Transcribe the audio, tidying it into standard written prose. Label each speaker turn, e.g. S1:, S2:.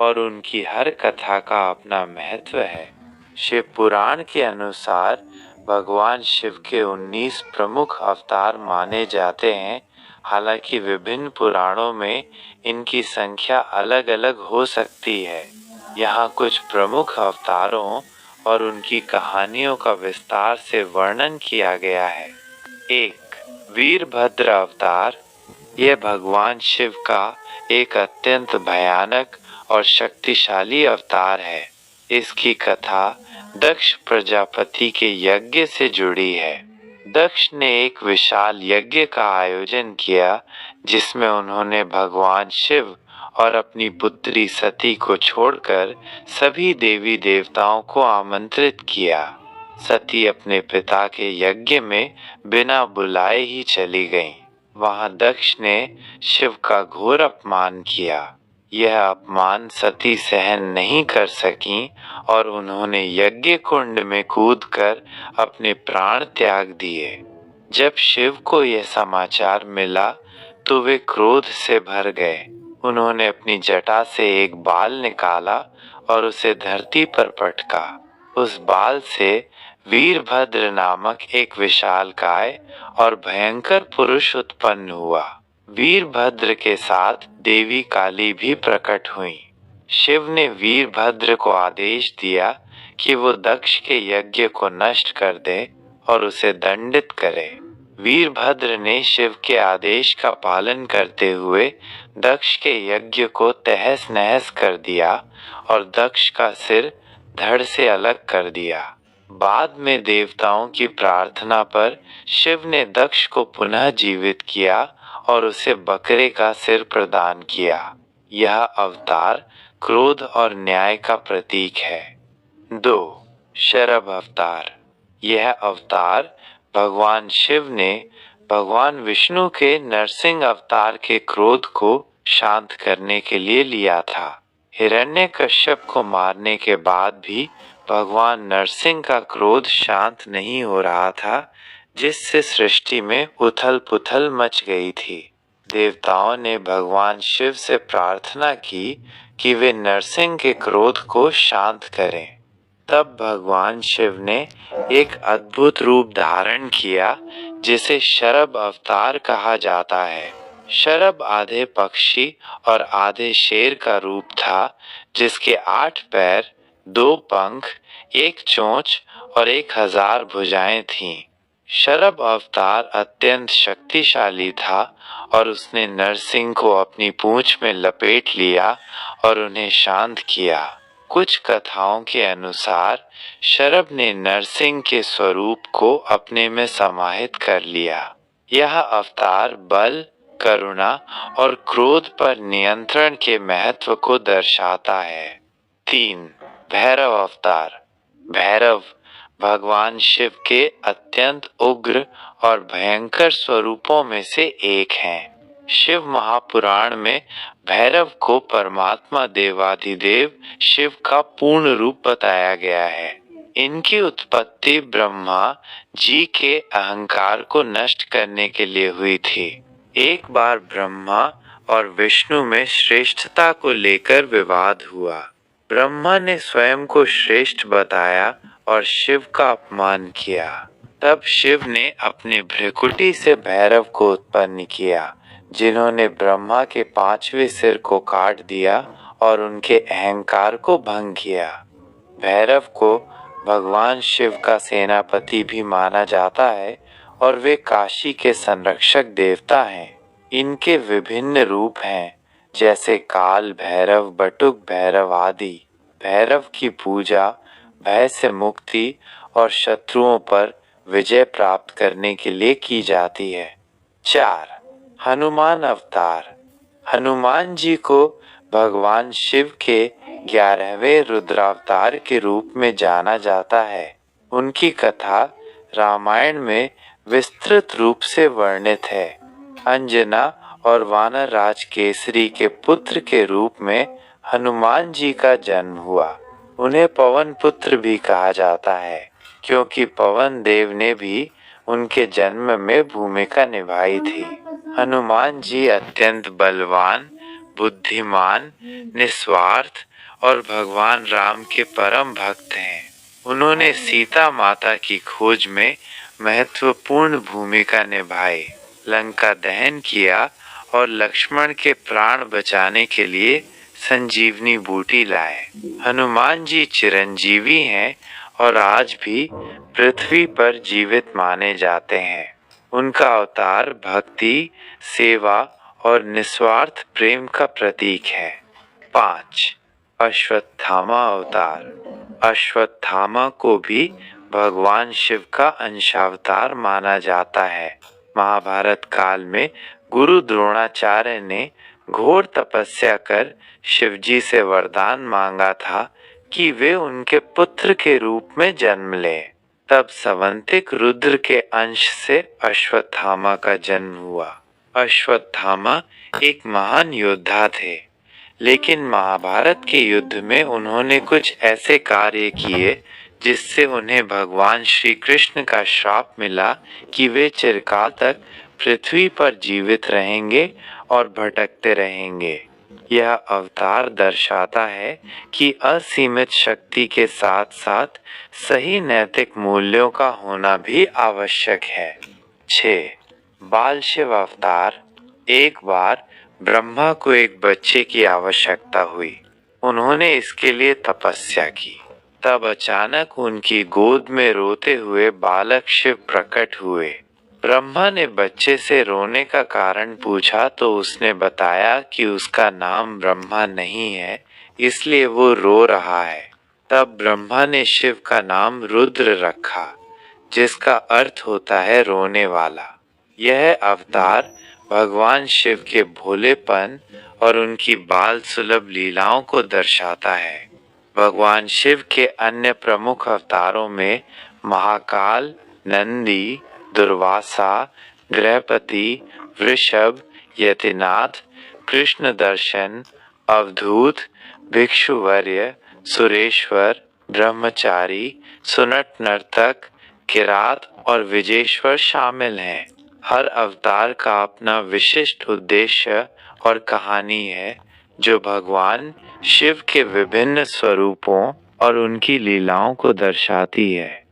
S1: और उनकी हर कथा का अपना महत्व है। शिव पुराण के अनुसार भगवान शिव के 19 प्रमुख अवतार माने जाते हैं। हालांकि विभिन्न पुराणों में इनकी संख्या अलग अलग हो सकती है। यहाँ कुछ प्रमुख अवतारों और उनकी कहानियों का विस्तार से वर्णन किया गया है। 1. वीरभद्र अवतार। यह भगवान शिव का एक अत्यंत भयानक और शक्तिशाली अवतार है। इसकी कथा दक्ष प्रजापति के यज्ञ से जुड़ी है। दक्ष ने एक विशाल यज्ञ का आयोजन किया जिसमें उन्होंने भगवान शिव और अपनी पुत्री सती को छोड़कर सभी देवी देवताओं को आमंत्रित किया। सती अपने पिता के यज्ञ में बिना बुलाए ही चली गईं। वहां दक्ष ने शिव का घोर अपमान किया। यह अपमान सती सहन नहीं कर सकीं और उन्होंने यज्ञ कुंड में कूदकर अपने प्राण त्याग दिए। जब शिव को यह समाचार मिला तो वे क्रोध से भर गए। उन्होंने अपनी जटा से एक बाल निकाला और उसे धरती पर पटका। उस बाल से वीरभद्र नामक एक विशालकाय और भयंकर पुरुष उत्पन्न हुआ। वीरभद्र के साथ देवी काली भी प्रकट हुई। शिव ने वीरभद्र को आदेश दिया कि वो दक्ष के यज्ञ को नष्ट कर दे और उसे दंडित करे। वीरभद्र ने शिव के आदेश का पालन करते हुए दक्ष के यज्ञ को तहस नहस कर दिया और दक्ष का सिर धड़ से अलग कर दिया। बाद में देवताओं की प्रार्थना पर शिव ने दक्ष को पुनः जीवित किया और उसे बकरे का सिर प्रदान किया। यह अवतार क्रोध और न्याय का प्रतीक है। 2. शरभ अवतार। यह अवतार भगवान शिव ने भगवान विष्णु के नरसिंह अवतार के क्रोध को शांत करने के लिए लिया था। हिरण्यकश्यप को मारने के बाद भी भगवान नरसिंह का क्रोध शांत नहीं हो रहा था, जिससे सृष्टि में उथल पुथल मच गई थी। देवताओं ने भगवान शिव से प्रार्थना की कि वे नरसिंह के क्रोध को शांत करें। तब भगवान शिव ने एक अद्भुत रूप धारण किया जिसे शरभ अवतार कहा जाता है। शरभ आधे पक्षी और आधे शेर का रूप था, जिसके 8 पैर, 2 पंख, 1 चोंच और 1000 भुजाएं थीं। शरभ अवतार अत्यंत शक्तिशाली था और उसने नरसिंह को अपनी पूंछ में लपेट लिया और उन्हें शांत किया। कुछ कथाओं के अनुसार शरभ ने नरसिंह के स्वरूप को अपने में समाहित कर लिया। यह अवतार बल, करुणा और क्रोध पर नियंत्रण के महत्व को दर्शाता है। 3. भैरव अवतार। भैरव भगवान शिव के अत्यंत उग्र और भयंकर स्वरूपों में से एक हैं। शिव महापुराण में भैरव को परमात्मा देवाधिदेव शिव का पूर्ण रूप बताया गया है। इनकी उत्पत्ति ब्रह्मा जी के अहंकार को नष्ट करने के लिए हुई थी। एक बार ब्रह्मा और विष्णु में श्रेष्ठता को लेकर विवाद हुआ। ब्रह्मा ने स्वयं को श्रेष्ठ बताया और शिव का अपमान किया। तब शिव ने अपने भ्रिकुटी से भैरव को उत्पन्न किया, जिन्होंने ब्रह्मा के 5वें सिर को काट दिया और उनके अहंकार को भंग किया। भैरव को भगवान शिव का सेनापति भी माना जाता है और वे काशी के संरक्षक देवता हैं। इनके विभिन्न रूप हैं, जैसे काल भैरव, बटुक भैरव आदि। भैरव की पूजा भय से मुक्ति और शत्रुओं पर विजय प्राप्त करने के लिए की जाती है। 4. हनुमान अवतार। हनुमान जी को भगवान शिव के 11वें रुद्रावतार के रूप में जाना जाता है। उनकी कथा रामायण में विस्तृत रूप से वर्णित है। अंजना और वानर राज केसरी के पुत्र के रूप में हनुमान जी का जन्म हुआ। उन्हें पवन पुत्र भी कहा जाता है, क्योंकि पवन देव ने भी उनके जन्म में भूमिका निभाई थी। हनुमान जी अत्यंत बलवान, बुद्धिमान, निस्वार्थ और भगवान राम के परम भक्त हैं। उन्होंने सीता माता की खोज में महत्वपूर्ण भूमिका निभाई, लंका दहन किया और लक्ष्मण के प्राण बचाने के लिए संजीवनी बूटी लाए। हनुमान जी चिरंजीवी हैं और आज भी पृथ्वी पर जीवित माने जाते हैं। उनका अवतार भक्ति, सेवा और निस्वार्थ प्रेम का प्रतीक है। 5. अश्वत्थामा अवतार। अश्वत्थामा को भी भगवान शिव का अंशावतार माना जाता है। महाभारत काल में गुरु द्रोणाचार्य ने घोर तपस्या कर शिवजी से वरदान मांगा था कि वे उनके पुत्र के रूप में जन्म लें। तब सवंतिक रुद्र के अंश से अश्वत्थामा का जन्म हुआ। अश्वत्थामा एक महान योद्धा थे, लेकिन महाभारत के युद्ध में उन्होंने कुछ ऐसे कार्य किए जिससे उन्हें भगवान श्री कृष्ण का श्राप मिला कि वे चिरकाल तक पृथ्वी पर जीवित रहेंगे और भटकते रहेंगे। यह अवतार दर्शाता है कि असीमित शक्ति के साथ साथ सही नैतिक मूल्यों का होना भी आवश्यक है। 6. बाल शिव अवतार। एक बार ब्रह्मा को एक बच्चे की आवश्यकता हुई। उन्होंने इसके लिए तपस्या की। तब अचानक उनकी गोद में रोते हुए बालक शिव प्रकट हुए। ब्रह्मा ने बच्चे से रोने का कारण पूछा तो उसने बताया कि उसका नाम ब्रह्मा नहीं है, इसलिए वो रो रहा है। तब ब्रह्मा ने शिव का नाम रुद्र रखा, जिसका अर्थ होता है रोने वाला। यह अवतार भगवान शिव के भोलेपन और उनकी बाल सुलभ लीलाओं को दर्शाता है। भगवान शिव के अन्य प्रमुख अवतारों में महाकाल, नंदी, दुर्वासा, गृहपति, वृषभ, यतिनाथ, कृष्ण दर्शन, अवधूत, भिक्षुवर्य, सुरेश्वर, ब्रह्मचारी, सुनट नर्तक, किरात और विजेश्वर शामिल हैं। हर अवतार का अपना विशिष्ट उद्देश्य और कहानी है, जो भगवान शिव के विभिन्न स्वरूपों और उनकी लीलाओं को दर्शाती है।